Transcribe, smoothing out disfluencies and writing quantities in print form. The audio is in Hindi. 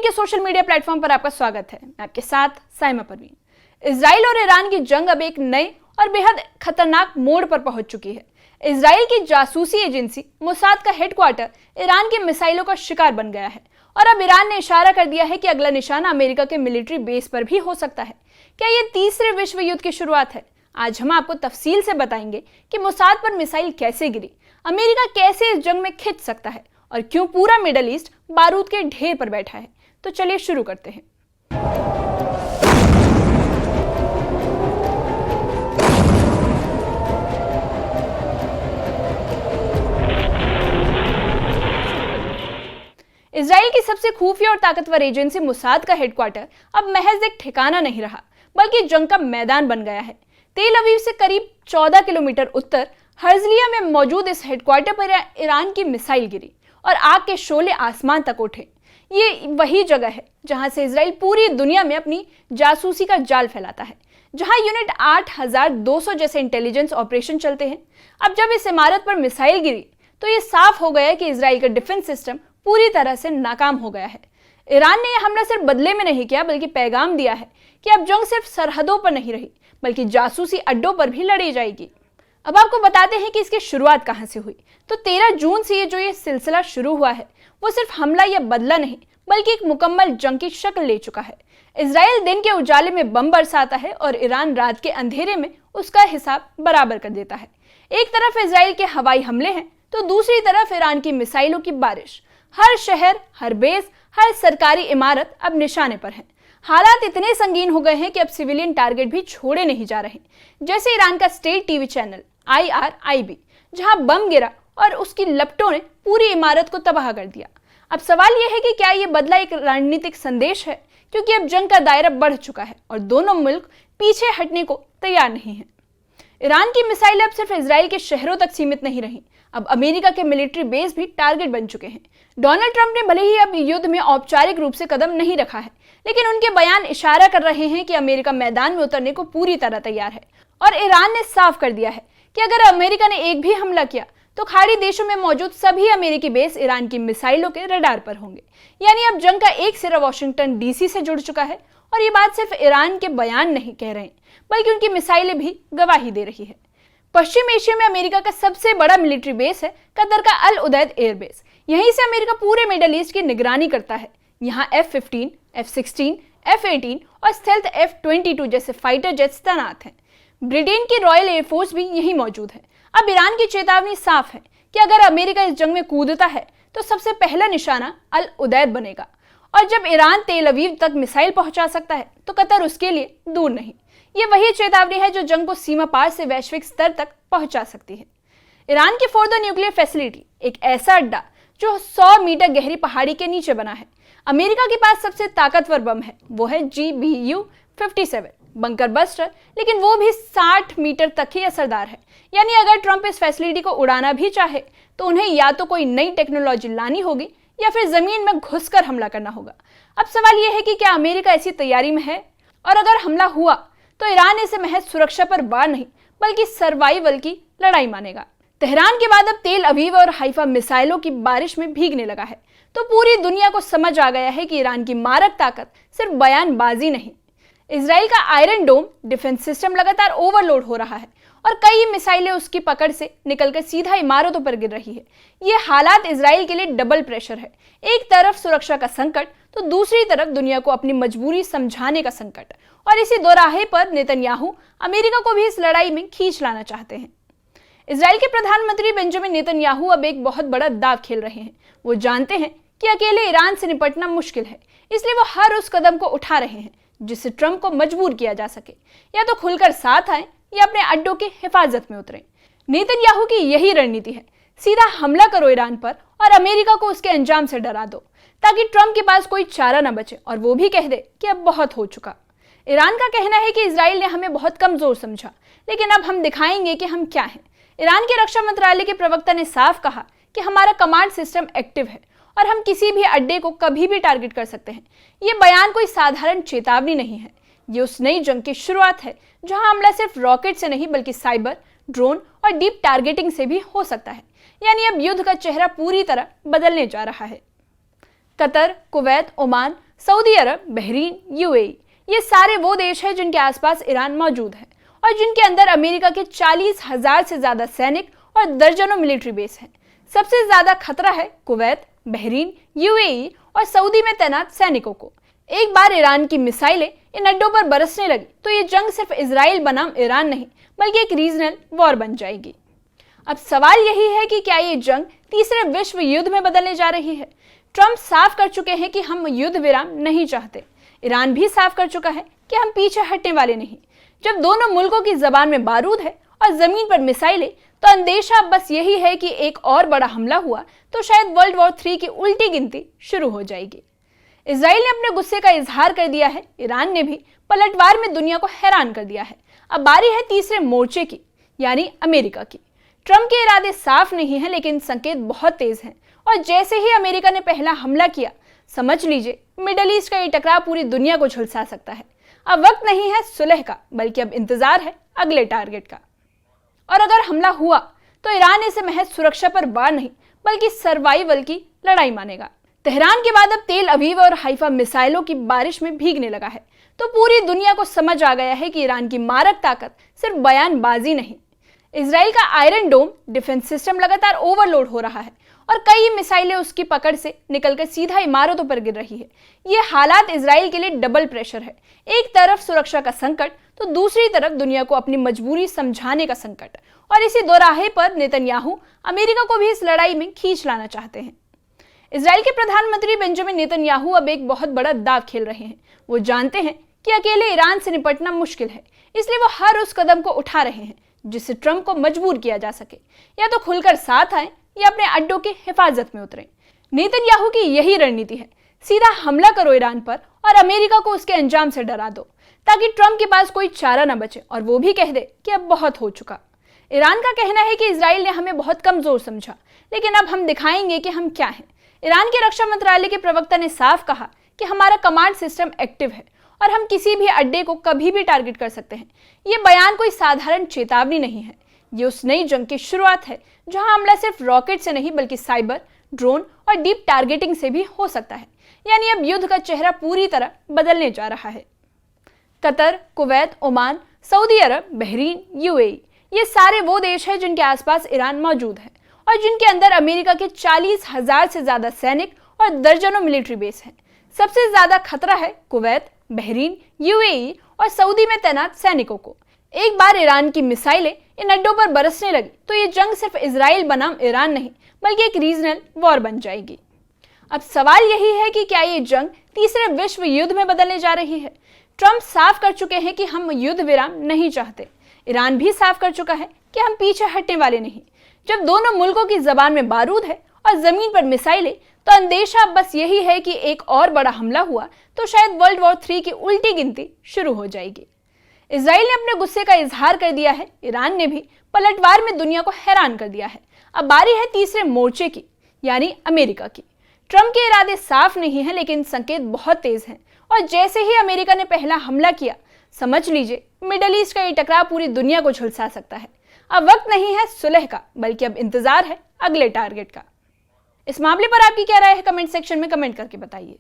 के सोशल मीडिया प्लेटफॉर्म पर आपका स्वागत है। मैं आपके साथ साइमा परवीन। इजराइल और ईरान की जंग अब एक नए और बेहद खतरनाक मोड़ पर पहुंच चुकी है। इजराइल की जासूसी एजेंसी मोसाद का हेडक्वार्टर ईरान की मिसाइलों का शिकार बन गया है और अब ईरान ने इशारा कर दिया है कि अगला निशाना अमेरिका के मिलिट्री बेस पर भी हो सकता है। क्या ये तीसरे विश्व युद्ध की शुरुआत है? आज हम आपको तफसील से बताएंगे कि मोसाद पर मिसाइल कैसे गिरी, अमेरिका कैसे इस जंग में खिंच सकता है और क्यों पूरा मिडल ईस्ट बारूद के ढेर पर बैठा है। तो चलिए शुरू करते हैं। इजराइल की सबसे खुफिया और ताकतवर एजेंसी मोसाद का हेडक्वार्टर अब महज एक ठिकाना नहीं रहा, बल्कि जंग का मैदान बन गया है। तेल अवीव से करीब 14 किलोमीटर उत्तर हर्जलिया में मौजूद इस हेडक्वार्टर पर ईरान की मिसाइल गिरी और आग के शोले आसमान तक उठे। ये वही जगह है जहां से इजराइल पूरी दुनिया में अपनी जासूसी का जाल फैलाता है, जहां यूनिट 8200 जैसे इंटेलिजेंस ऑपरेशन चलते हैं। अब जब इस इमारत पर मिसाइल गिरी तो ये साफ हो गया कि इजराइल का डिफेंस सिस्टम पूरी तरह से नाकाम हो गया है। ईरान ने यह हमला सिर्फ बदले में नहीं किया, बल्कि पैगाम दिया है कि अब जंग सिर्फ सरहदों पर नहीं रही, बल्कि जासूसी अड्डों पर भी लड़ी जाएगी। अब आपको बताते हैं कि इसकी शुरुआत कहां से हुई। तो 13 जून से ये सिलसिला शुरू हुआ है, वो सिर्फ हमला या बदला नहीं, बल्कि एक मुकम्मल जंग की शक्ल ले चुका है। इजराइल दिन के उजाले में बम बरसाता है और ईरान रात के अंधेरे में उसका हिसाब बराबर कर देता है। एक तरफ इजराइल के हवाई हमले हैं तो दूसरी तरफ ईरान की मिसाइलों की बारिश। हर शहर, हर बेस, हर सरकारी इमारत अब निशाने पर है। हालात इतने संगीन हो गए हैं कि अब सिविलियन टारगेट भी छोड़े नहीं जा रहे, जैसे ईरान का स्टेट टीवी चैनल IRIB, जहां बम गिरा और उसकी लपटों ने पूरी इमारत को तबाह कर दिया। अब सवाल यह है कि क्या यह बदला एक रणनीतिक संदेश है, क्योंकि अब जंग का दायरा बढ़ चुका है और दोनों मुल्क पीछे हटने को तैयार नहीं हैं। ईरान की मिसाइल अब सिर्फ इजराइल के शहरों तक सीमित नहीं रही, अब अमेरिका के मिलिट्री बेस भी टारगेट बन चुके हैं। डोनाल्ड ट्रंप ने भले ही अब युद्ध में औपचारिक रूप से कदम नहीं रखा है, लेकिन उनके बयान इशारा कर रहे हैं कि अमेरिका मैदान में उतरने को पूरी तरह तैयार है। और ईरान ने साफ कर दिया है कि अगर अमेरिका ने एक भी हमला किया तो खाड़ी देशों में मौजूद सभी अमेरिकी बेस ईरान की मिसाइलों के रडार पर होंगे। यानी अब जंग का एक सिरा वाशिंगटन DC से जुड़ चुका है और ये बात सिर्फ ईरान के बयान नहीं कह रहे, बल्कि उनकी मिसाइलें भी गवाही दे रही है। पश्चिम एशिया में अमेरिका का सबसे बड़ा मिलिट्री बेस है कतर का अल उदैद एयरबेस। यहीं से अमेरिका पूरे मिडल ईस्ट की निगरानी करता है। यहाँ F-15, F-16, F-18 और स्टेल्थ F-22 जैसे फाइटर जेट्स तैनात हैं। ब्रिटेन की रॉयल एयरफोर्स भी यहीं मौजूद है। अब ईरान की चेतावनी साफ है कि अगर अमेरिका इस जंग में कूदता है तो सबसे पहला निशाना अल उदैद बनेगा, और जब ईरान तेल अवीव तक मिसाइल पहुंचा सकता है तो कतर उसके लिए दूर नहीं। ये वही चेतावनी है जो जंग को सीमा पार से वैश्विक स्तर तक पहुंचा सकती है। ईरान की फोर्दो न्यूक्लियर फैसिलिटी एक ऐसा अड्डा जो 100 मीटर गहरी पहाड़ी के नीचे बना है। अमेरिका के पास सबसे ताकतवर बम है, वो है GBU-57 बंकर बस्टर, लेकिन वो भी 60 मीटर तक ही असरदार है। यानी अगर ट्रंप इस फैसिलिटी को उड़ाना भी चाहे तो उन्हें या तो कोई नई टेक्नोलॉजी लानी होगी या फिर जमीन में घुसकर हमला करना होगा। अब सवाल यह है कि क्या अमेरिका ऐसी तैयारी में है, और अगर हमला हुआ तो ईरान इसे महज सुरक्षा पर वार नहीं, बल्कि सर्वाइवल की लड़ाई मानेगा। तेहरान के बाद अब तेल अवीव और हाइफा मिसाइलों की बारिश में भीगने लगा है, तो पूरी दुनिया को समझ आ गया है कि ईरान की मारक ताकत सिर्फ बयानबाजी नहीं। इजराइल का आयरन डोम डिफेंस सिस्टम लगातार ओवरलोड हो रहा है और कई मिसाइलें उसकी पकड़ से निकलकर सीधा इमारतों पर गिर रही है। ये हालात इजराइल के लिए डबल प्रेशर है। एक तरफ सुरक्षा का संकट तो दूसरी तरफ दुनिया को अपनी मजबूरी समझाने का संकट, और इसी दोराहे पर नेतन्याहू अमेरिका को भी इस लड़ाई में खींच लाना चाहते हैं। इजराइल के प्रधानमंत्री बेंजामिन नेतन्याहू अब एक बहुत बड़ा दाव खेल रहे हैं। वो जानते हैं कि अकेले ईरान से निपटना मुश्किल है, इसलिए वो हर उस कदम को उठा रहे हैं जिससे ट्रंप को मजबूर किया जा सके, या तो खुलकर साथ आए या अपने अड्डों की हिफाजत में उतरें। नेतन्याहू की यही रणनीति है, सीधा हमला करो ईरान पर और अमेरिका को उसके अंजाम से डरा दो, ताकि ट्रंप के पास कोई चारा न बचे और वो भी कह दे कि अब बहुत हो चुका। ईरान का कहना है कि इजराइल ने हमें बहुत कमजोर समझा, लेकिन अब हम दिखाएंगे कि हम क्या हैं। ईरान के रक्षा मंत्रालय के प्रवक्ता ने साफ कहा कि हमारा कमांड सिस्टम एक्टिव है और हम किसी भी अड्डे को कभी भी टारगेट कर सकते हैं। ये बयान कोई साधारण चेतावनी नहीं है, ये उस नई जंग की शुरुआत है जहां हमला सिर्फ रॉकेट से नहीं, बल्कि साइबर, ड्रोन और डीप टारगेटिंग से भी हो सकता है। यानी अब युद्ध का चेहरा पूरी तरह बदलने जा रहा है। कतर, कुवैत, ओमान, सऊदी अरब, बहरीन, यूएई, ये सारे वो देश हैं जिनके आसपास ईरान मौजूद है और जिनके अंदर अमेरिका के 40,000 से ज्यादा सैनिक और दर्जनों मिलिट्री बेस हैं। सबसे ज्यादा खतरा है कुवैत, बहरीन, यूएई और सऊदी में तैनात सैनिकों को। एक बार ईरान की मिसाइलें इन अड्डों पर बरसने लगी तो ये जंग सिर्फ इजराइल बनाम ईरान नहीं बल्कि एक रीजनल वॉर बन जाएगी। अब सवाल यही है कि क्या ये जंग तीसरे विश्व युद्ध में बदलने जा रही है। ट्रंप साफ कर चुके हैं कि हम युद्ध विराम नहीं चाहते। ईरान भी साफ कर चुका है कि हम पीछे हटने वाले नहीं। जब दोनों मुल्कों की जबान में बारूद है और जमीन पर मिसाइलें, तो अंदेशा बस यही है कि एक और बड़ा हमला हुआ तो शायद वर्ल्ड वॉर 3 की उल्टी गिनती शुरू हो जाएगी। इजराइल ने अपने गुस्से का इजहार कर दिया है, ईरान ने भी पलटवार में दुनिया को हैरान कर दिया है। अब बारी है तीसरे मोर्चे की, यानी अमेरिका की। ट्रंप के इरादे साफ नहीं हैं, लेकिन संकेत बहुत तेज हैं और जैसे ही अमेरिका ने पहला हमला किया, समझ लीजिए मिडल ईस्ट का ये टकराव पूरी दुनिया को झुलसा सकता है। अब वक्त नहीं है सुलह का, बल्कि अब इंतजार है अगले टारगेट का। और अगर हमला हुआ तो ईरान इसे महज सुरक्षा पर वार नहीं बल्कि सर्वाइवल की लड़ाई मानेगा। तेहरान के बाद अब तेल अवीव और हाइफा मिसाइलों की बारिश में भीगने लगा है, तो पूरी दुनिया को समझ आ गया है कि ईरान की मारक ताकत सिर्फ बयानबाजी नहीं। इजराइल का आयरन डोम डिफेंस सिस्टम लगातार ओवरलोड हो रहा है और कई मिसाइलें उसकी पकड़ से निकलकर सीधा इमारतों पर गिर रही है। ये हालात इजराइल के लिए डबल प्रेशर है। एक तरफ सुरक्षा का संकट तो दूसरी तरफ दुनिया को अपनी मजबूरी समझाने का संकट। और इसी दोराहे पर नेतन्याहू अमेरिका को भी इस लड़ाई में खींच लाना चाहते हैं। इजराइल के प्रधानमंत्री बेंजामिन नेतन्याहू अब एक बहुत बड़ा दाव खेल रहे हैं। वो जानते हैं कि अकेले ईरान से निपटना मुश्किल है, इसलिए वो हर उस कदम को उठा रहे हैं जिससे ट्रंप को मजबूर किया जा सके, या तो खुलकर साथ आए या अपने अड्डों की हिफाजत में उतरें। नेतन्याहू की यही रणनीति है, सीधा हमला करो ईरान पर और अमेरिका को उसके अंजाम से डरा दो, ताकि ट्रंप के पास कोई चारा न बचे और वो भी कह दे कि अब बहुत हो चुका। ईरान का कहना है कि इजराइल ने हमें बहुत कमजोर समझा, लेकिन अब हम दिखाएंगे कि हम क्या हैं। ईरान के रक्षा मंत्रालय के प्रवक्ता ने साफ कहा कि हमारा कमांड सिस्टम एक्टिव है और हम किसी भी अड्डे को कभी भी टारगेट कर सकते हैं। ये बयान कोई साधारण चेतावनी नहीं है, ये उस नई जंग की शुरुआत है जहां हमला सिर्फ रॉकेट से नहीं बल्कि साइबर, ड्रोन और डीप टारगेटिंग से भी हो सकता है। यानी अब युद्ध का चेहरा पूरी तरह बदलने जा रहा है। कतर, कुवैत, ओमान, सऊदी अरब, बहरीन, यूएई, ये सारे वो देश हैं जिनके आसपास ईरान मौजूद है और जिनके अंदर अमेरिका के 40,000 से ज्यादा सैनिक और दर्जनों मिलिट्री बेस हैं। सबसे ज्यादा खतरा है कुवैत, बहरीन, यूएई और सऊदी में तैनात सैनिकों को। एक बार ईरान की मिसाइलें इन अड्डों पर बरसने लगी तो ये जंग सिर्फ इजराइल बनाम ईरान नहीं बल्कि एक रीजनल वॉर बन जाएगी। अब सवाल यही है कि क्या ये जंग तीसरे विश्व युद्ध में बदलने जा रही है। ट्रंप साफ कर चुके हैं कि हम युद्ध विराम नहीं चाहते। ईरान भी साफ कर चुका है कि हम पीछे हटने वाले नहीं। जब दोनों मुल्कों की जबान में बारूद है और जमीन पर मिसाइलें, तो अंदेशा बस यही है कि एक और बड़ा हमला हुआ तो शायद वर्ल्ड वॉर 3 की उल्टी गिनती शुरू हो जाएगी। इजराइल ने अपने गुस्से का इजहार कर दिया है, ईरान ने भी पलटवार में दुनिया को हैरान कर दिया है। अब बारी है तीसरे मोर्चे की, यानी अमेरिका की। ट्रंप के इरादे साफ नहीं हैं, लेकिन संकेत बहुत तेज हैं और जैसे ही अमेरिका ने पहला हमला किया, समझ लीजिए मिडल ईस्ट का ये टकराव पूरी दुनिया को झुलसा सकता है। अब वक्त नहीं है सुलह का, बल्कि अब इंतजार है अगले टारगेट का। इस मामले पर आपकी क्या राय है, कमेंट सेक्शन में कमेंट करके बताइए।